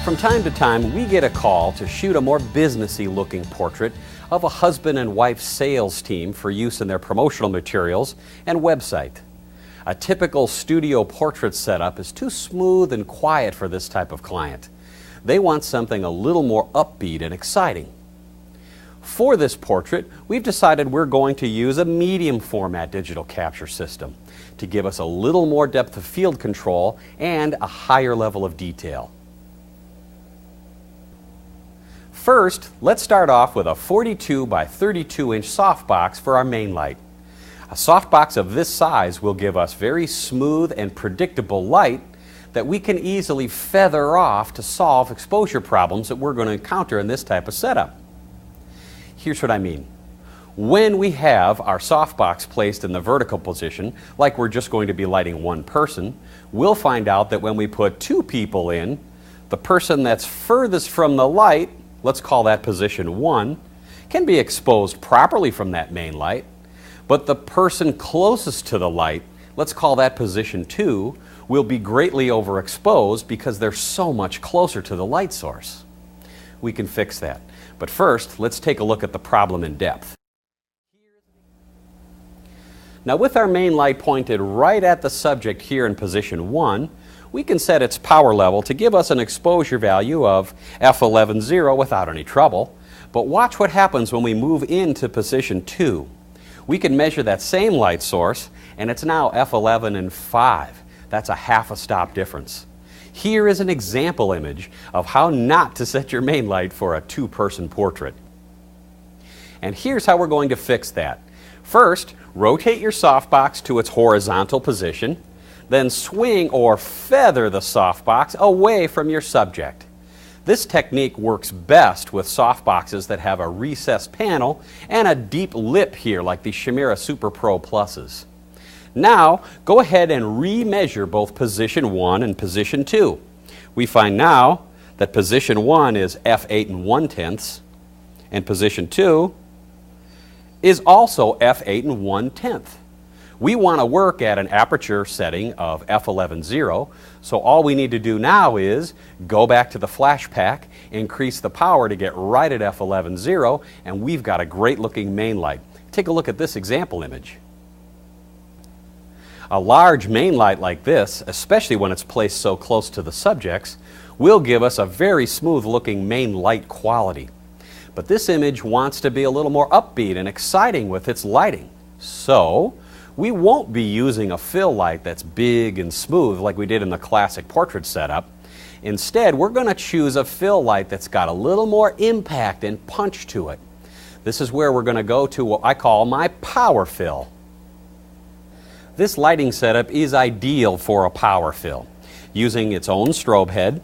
From time to time, we get a call to shoot a more businessy looking portrait of a husband and wife sales team for use in their promotional materials and website. A typical studio portrait setup is too smooth and quiet for this type of client. They want something a little more upbeat and exciting. For this portrait, we've decided we're going to use a medium format digital capture system to give us a little more depth of field control and a higher level of detail. First, let's start off with a 42 by 32 inch softbox for our main light. A softbox of this size will give us very smooth and predictable light that we can easily feather off to solve exposure problems that we're going to encounter in this type of setup. Here's what I mean. When we have our softbox placed in the vertical position, like we're just going to be lighting one person, we'll find out that when we put two people in, the person that's furthest from the light, let's call that position 1, can be exposed properly from that main light, but the person closest to the light, let's call that position 2, will be greatly overexposed because they're so much closer to the light source. We can fix that. But first, let's take a look at the problem in depth. Now, with our main light pointed right at the subject here in position 1, we can set its power level to give us an exposure value of f11.0 without any trouble. But watch what happens when we move into position 2. We can measure that same light source, and it's now f11.5. That's a half a stop difference. Here is an example image of how not to set your main light for a two-person portrait. And here's how we're going to fix that. First, rotate your softbox to its horizontal position, then swing or feather the softbox away from your subject. This technique works best with softboxes that have a recessed panel and a deep lip here like the Shimera Super Pro Pluses. Now, go ahead and re-measure both position 1 and position 2. We find now that position 1 is f8 1/10 and position 2 is also f8 1/10. We want to work at an aperture setting of f11.0, so all we need to do now is go back to the flash pack, increase the power to get right at f11.0, and we've got a great looking main light. Take a look at this example image. A large main light like this, especially when it's placed so close to the subjects, will give us a very smooth looking main light quality. But this image wants to be a little more upbeat and exciting with its lighting. So, we won't be using a fill light that's big and smooth like we did in the classic portrait setup. Instead, we're going to choose a fill light that's got a little more impact and punch to it. This is where we're going to go to what I call my power fill. This lighting setup is ideal for a power fill, using its own strobe head,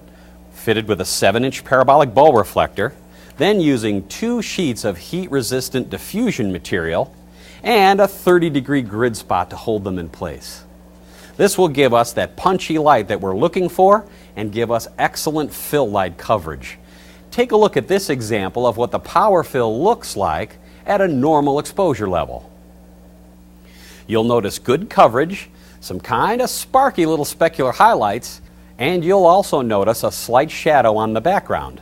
fitted with a 7-inch parabolic bow reflector, then using 2 sheets of heat-resistant diffusion material, and a 30-degree grid spot to hold them in place. This will give us that punchy light that we're looking for and give us excellent fill light coverage. Take a look at this example of what the power fill looks like at a normal exposure level. You'll notice good coverage, some kind of sparky little specular highlights, and you'll also notice a slight shadow on the background.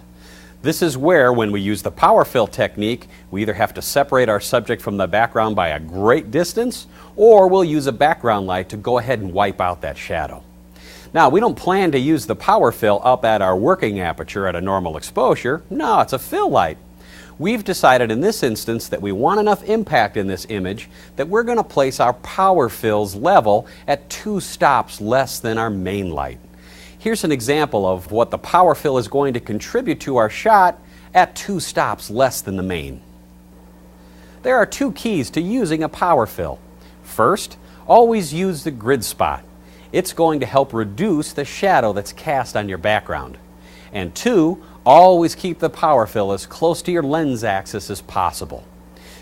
This is where, when we use the power fill technique, we either have to separate our subject from the background by a great distance, or we'll use a background light to go ahead and wipe out that shadow. Now, we don't plan to use the power fill up at our working aperture at a normal exposure. No, it's a fill light. We've decided in this instance that we want enough impact in this image that we're going to place our power fill's level at 2 stops less than our main light. Here's an example of what the power fill is going to contribute to our shot at 2 stops less than the main. There are 2 keys to using a power fill. First, always use the grid spot. It's going to help reduce the shadow that's cast on your background. And 2, always keep the power fill as close to your lens axis as possible.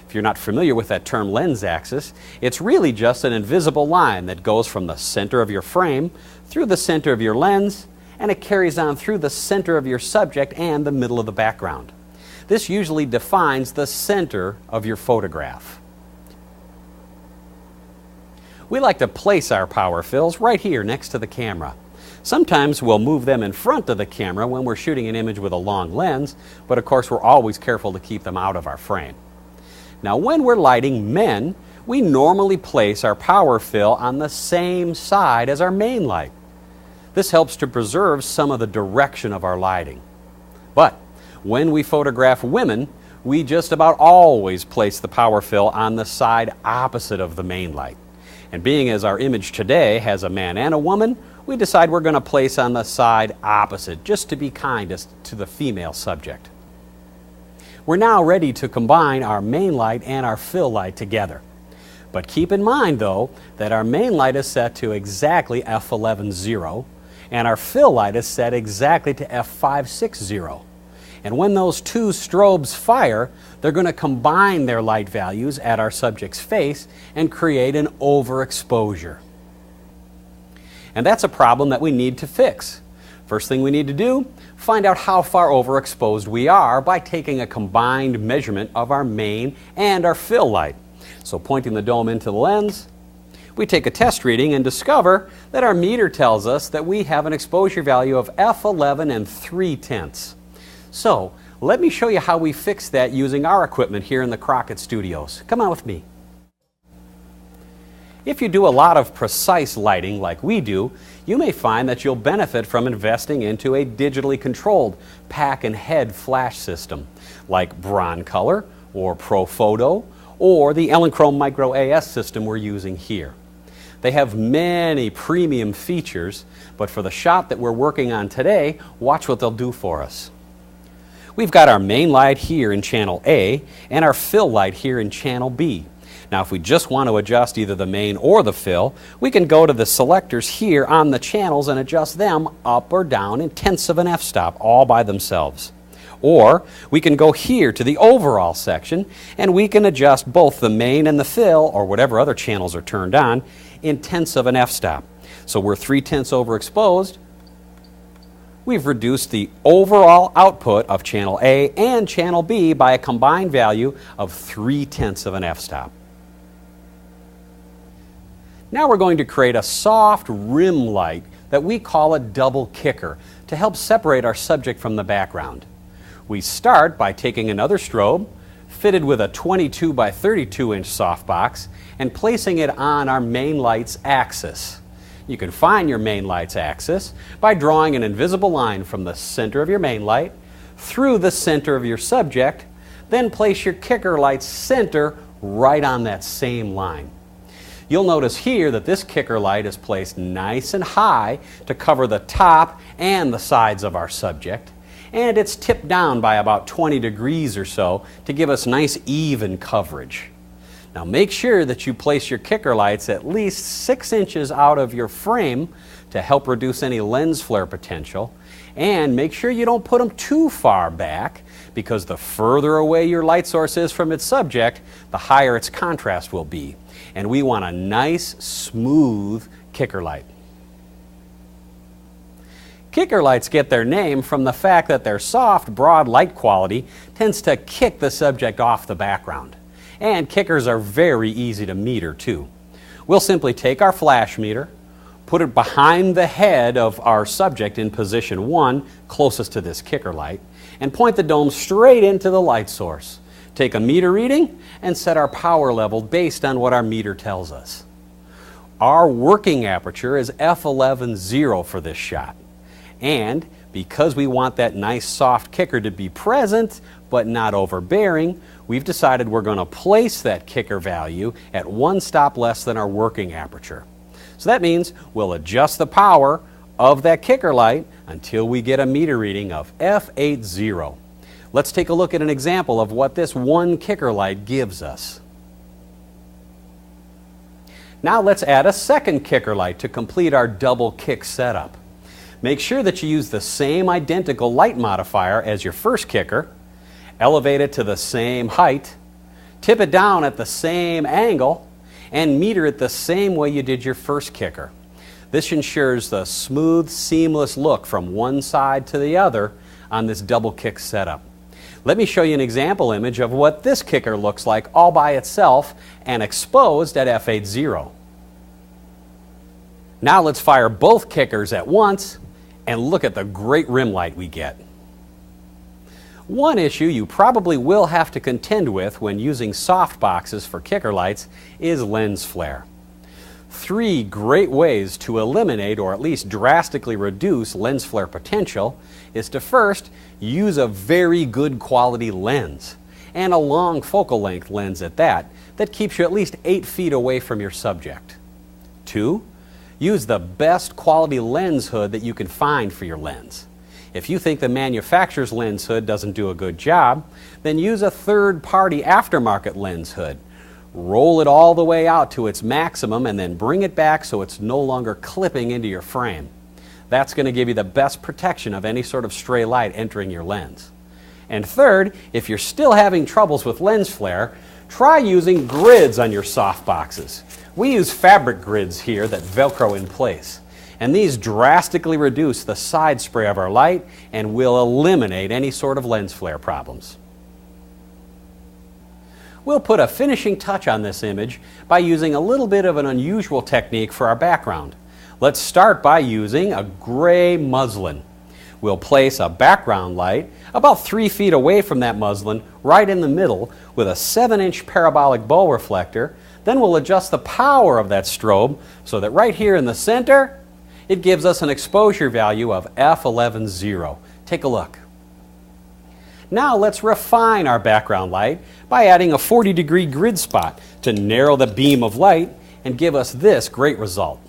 If you're not familiar with that term lens axis, it's really just an invisible line that goes from the center of your frame through the center of your lens, and it carries on through the center of your subject and the middle of the background. This usually defines the center of your photograph. We like to place our power fills right here next to the camera. Sometimes we'll move them in front of the camera when we're shooting an image with a long lens, but of course we're always careful to keep them out of our frame. Now when we're lighting men, we normally place our power fill on the same side as our main light. This helps to preserve some of the direction of our lighting. But when we photograph women, we just about always place the power fill on the side opposite of the main light. And being as our image today has a man and a woman, we decide we're going to place on the side opposite, just to be kind to the female subject. We're now ready to combine our main light and our fill light together. But keep in mind though that our main light is set to exactly f11.0 and our fill light is set exactly to f5.60. And when those two strobes fire, they're going to combine their light values at our subject's face and create an overexposure. And that's a problem that we need to fix. First thing we need to do, find out how far overexposed we are by taking a combined measurement of our main and our fill light. So pointing the dome into the lens, we take a test reading and discover that our meter tells us that we have an exposure value of f11 and 3/10. So let me show you how we fix that using our equipment here in the Crockett Studios. Come on with me. If you do a lot of precise lighting like we do, you may find that you'll benefit from investing into a digitally controlled pack and head flash system like Broncolor or ProPhoto or the Elinchrom Micro AS system we're using here. They have many premium features, but for the shot that we're working on today, watch what they'll do for us. We've got our main light here in channel A and our fill light here in channel B. Now if we just want to adjust either the main or the fill, we can go to the selectors here on the channels and adjust them up or down in tenths of an f-stop all by themselves. Or we can go here to the overall section and we can adjust both the main and the fill, or whatever other channels are turned on, in tenths of an f-stop. So we're 3/10 overexposed. We've reduced the overall output of channel A and channel B by a combined value of 3/10 of an f-stop. Now we're going to create a soft rim light that we call a double kicker to help separate our subject from the background. We start by taking another strobe fitted with a 22 by 32 inch softbox and placing it on our main light's axis. You can find your main light's axis by drawing an invisible line from the center of your main light through the center of your subject, then place your kicker light's center right on that same line. You'll notice here that this kicker light is placed nice and high to cover the top and the sides of our subject, and it's tipped down by about 20 degrees or so to give us nice even coverage. Now make sure that you place your kicker lights at least 6 inches out of your frame to help reduce any lens flare potential, and make sure you don't put them too far back, because the further away your light source is from its subject, the higher its contrast will be. And we want a nice, smooth kicker light. Kicker lights get their name from the fact that their soft, broad light quality tends to kick the subject off the background. And kickers are very easy to meter too. We'll simply take our flash meter, put it behind the head of our subject in position 1, closest to this kicker light, and point the dome straight into the light source. Take a meter reading and set our power level based on what our meter tells us. Our working aperture is f11.0 for this shot. And because we want that nice soft kicker to be present but not overbearing, we've decided we're going to place that kicker value at 1 stop less than our working aperture. So that means we'll adjust the power of that kicker light until we get a meter reading of f8.0. Let's take a look at an example of what this one kicker light gives us. Now let's add a second kicker light to complete our double kick setup. Make sure that you use the same identical light modifier as your first kicker, elevate it to the same height, tip it down at the same angle, and meter it the same way you did your first kicker. This ensures the smooth, seamless look from one side to the other on this double kick setup. Let me show you an example image of what this kicker looks like all by itself and exposed at f8.0. Now let's fire both kickers at once and look at the great rim light we get. One issue you probably will have to contend with when using soft boxes for kicker lights is lens flare. 3 great ways to eliminate or at least drastically reduce lens flare potential is to first use a very good quality lens, and a long focal length lens at that keeps you at least 8 feet away from your subject. 2, use the best quality lens hood that you can find for your lens. If you think the manufacturer's lens hood doesn't do a good job, then use a third-party aftermarket lens hood. Roll it all the way out to its maximum and then bring it back so it's no longer clipping into your frame. That's going to give you the best protection of any sort of stray light entering your lens. And third, if you're still having troubles with lens flare, try using grids on your soft boxes. We use fabric grids here that Velcro in place, and these drastically reduce the side spray of our light and will eliminate any sort of lens flare problems. We'll put a finishing touch on this image by using a little bit of an unusual technique for our background. Let's start by using a gray muslin. We'll place a background light about 3 feet away from that muslin, right in the middle, with a 7-inch parabolic bow reflector. Then we'll adjust the power of that strobe so that right here in the center, it gives us an exposure value of f11.0. Take a look. Now let's refine our background light by adding a 40-degree grid spot to narrow the beam of light and give us this great result.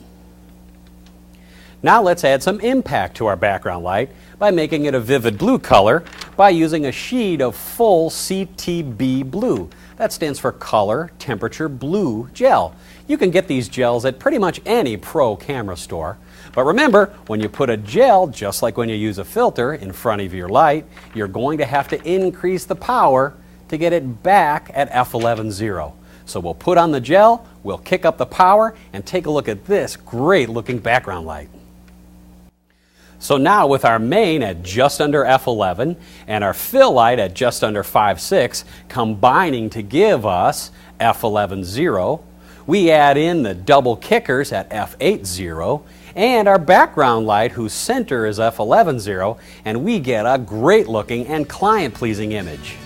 Now let's add some impact to our background light by making it a vivid blue color by using a sheet of full CTB blue. That stands for Color Temperature Blue Gel. You can get these gels at pretty much any pro camera store. But remember, when you put a gel, just like when you use a filter, in front of your light, you're going to have to increase the power to get it back at f11.0. So we'll put on the gel, we'll kick up the power, and take a look at this great looking background light. So now with our main at just under f11 and our fill light at just under 5.6 combining to give us f11.0, we add in the double kickers at f8.0 and our background light whose center is f11.0, and we get a great looking and client pleasing image.